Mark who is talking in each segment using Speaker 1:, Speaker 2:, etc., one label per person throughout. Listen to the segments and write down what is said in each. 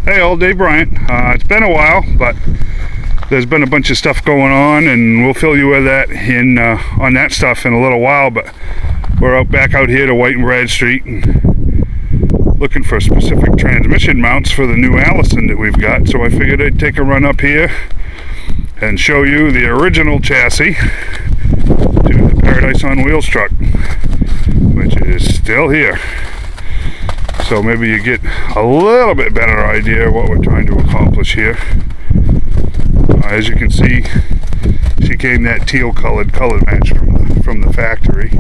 Speaker 1: Hey all, Dave Bryant. It's been a while, but there's been a bunch of stuff going on, and we'll fill you with that in on that stuff in a little while. But we're back out here to White and Bradstreet and looking for specific transmission mounts for the new Allison that we've got. So I figured I'd take a run up here and show you the original chassis to the Paradise on Wheels truck, which is still here. So maybe you get a little bit better idea of what we're trying to accomplish here. As you can see, she came that teal colored color match from the factory.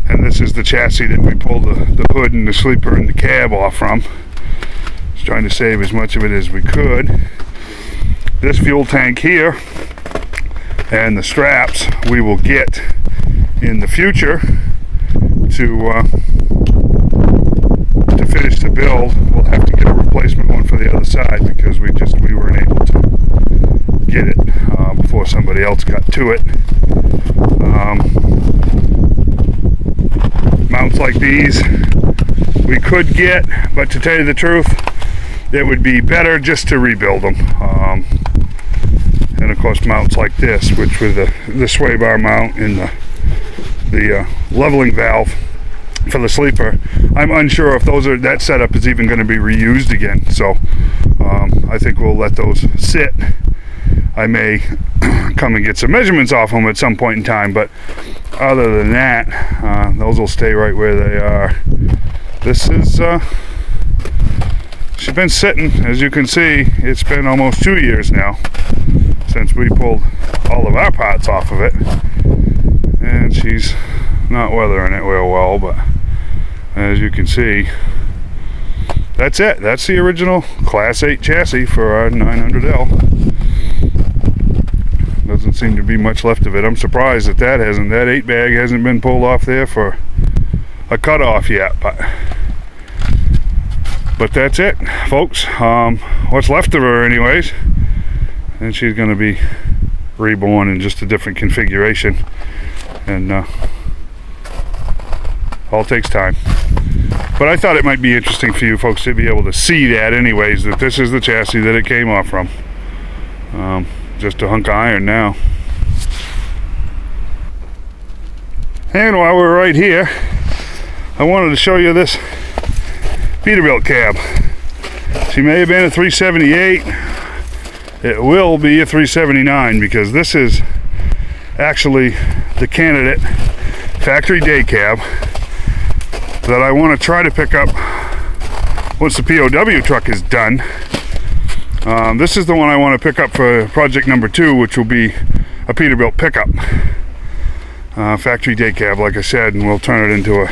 Speaker 1: And this is the chassis that we pulled the hood and the sleeper and the cab off from. Just trying to save as much of it as we could. This fuel tank here and the straps we will get in the future to finish the build. We'll have to get a replacement one for the other side because we weren't able to get it before somebody else got to it. Mounts like these we could get, but to tell you the truth, it would be better just to rebuild them. And of course mounts like this, which with the sway bar mount and the leveling valve for the sleeper, I'm unsure if that setup is even going to be reused again. So I think we'll let those sit. I may come and get some measurements off them at some point in time, but other than that, those will stay right where they are. This is she's been sitting, as you can see. It's been almost 2 years now since we pulled all of our parts off of it, and she's not weathering it real well, but as you can see, that's it. That's the original Class 8 chassis for our 900L. Doesn't seem to be much left of it. I'm surprised that 8 bag hasn't been pulled off there for a cutoff yet, but that's it, folks. What's left of her anyways, and she's going to be reborn in just a different configuration, and all takes time. But I thought it might be interesting for you folks to be able to see that anyways, that this is the chassis that it came off from. Just a hunk of iron now. And while we're right here, I wanted to show you this Peterbilt cab. She may have been a 378. It will be a 379 because this is actually the candidate factory day cab that I want to try to pick up once the P.O.W. truck is done. This is the one I want to pick up for project number 2, which will be a Peterbilt pickup. Factory day cab, like I said, and we'll turn it into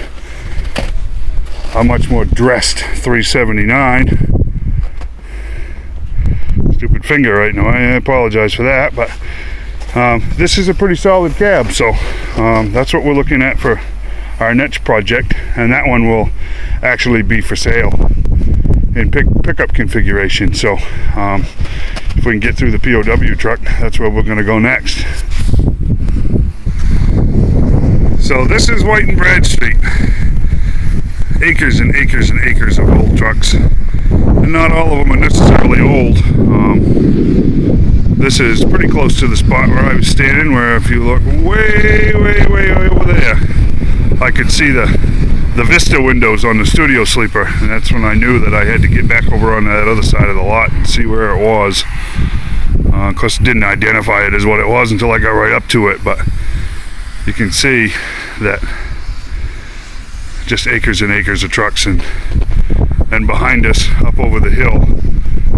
Speaker 1: a much more dressed 379. Stupid finger right now, I apologize for that, but this is a pretty solid cab, so that's what we're looking at for our next project, and that one will actually be for sale in pickup configuration. So if we can get through the P.O.W. truck, that's where we're going to go next. So this is White and Bradstreet. Acres and acres and acres of old trucks, and not all of them are necessarily old. This is pretty close to the spot where I was standing, where if you look way over there, I could see the Vista windows on the studio sleeper, and that's when I knew that I had to get back over on that other side of the lot and see where it was. Of course, didn't identify it as what it was until I got right up to it, but you can see that just acres and acres of trucks, and behind us, up over the hill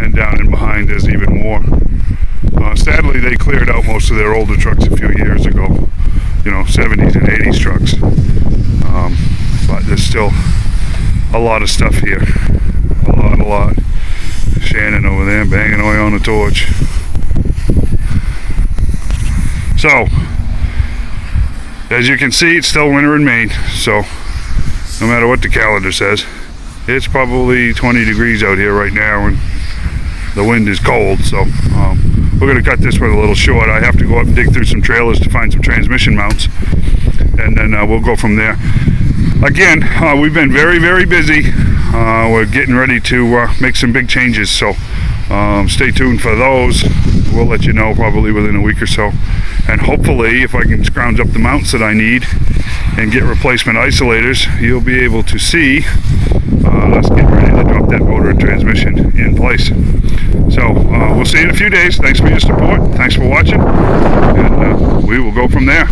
Speaker 1: and down in behind, there's even more. Sadly, they cleared out most of their older trucks a few years ago, 70s and 80s trucks. But there's still a lot of stuff here. A lot. Shannon over there banging away on the torch. So, as you can see, it's still winter in Maine, so no matter what the calendar says, it's probably 20 degrees out here right now, and the wind is cold, so we're going to cut this one a little short. I have to go up and dig through some trailers to find some transmission mounts, and then we'll go from there. again, we've been very, very busy. We're getting ready to make some big changes, so stay tuned for those. We'll let you know probably within a week or so. And hopefully, if I can scrounge up the mounts that I need and get replacement isolators, you'll be able to see us getting ready to drop that motor and transmission in place. So we'll see you in a few days. Thanks for your support. Thanks for watching. And we will go from there.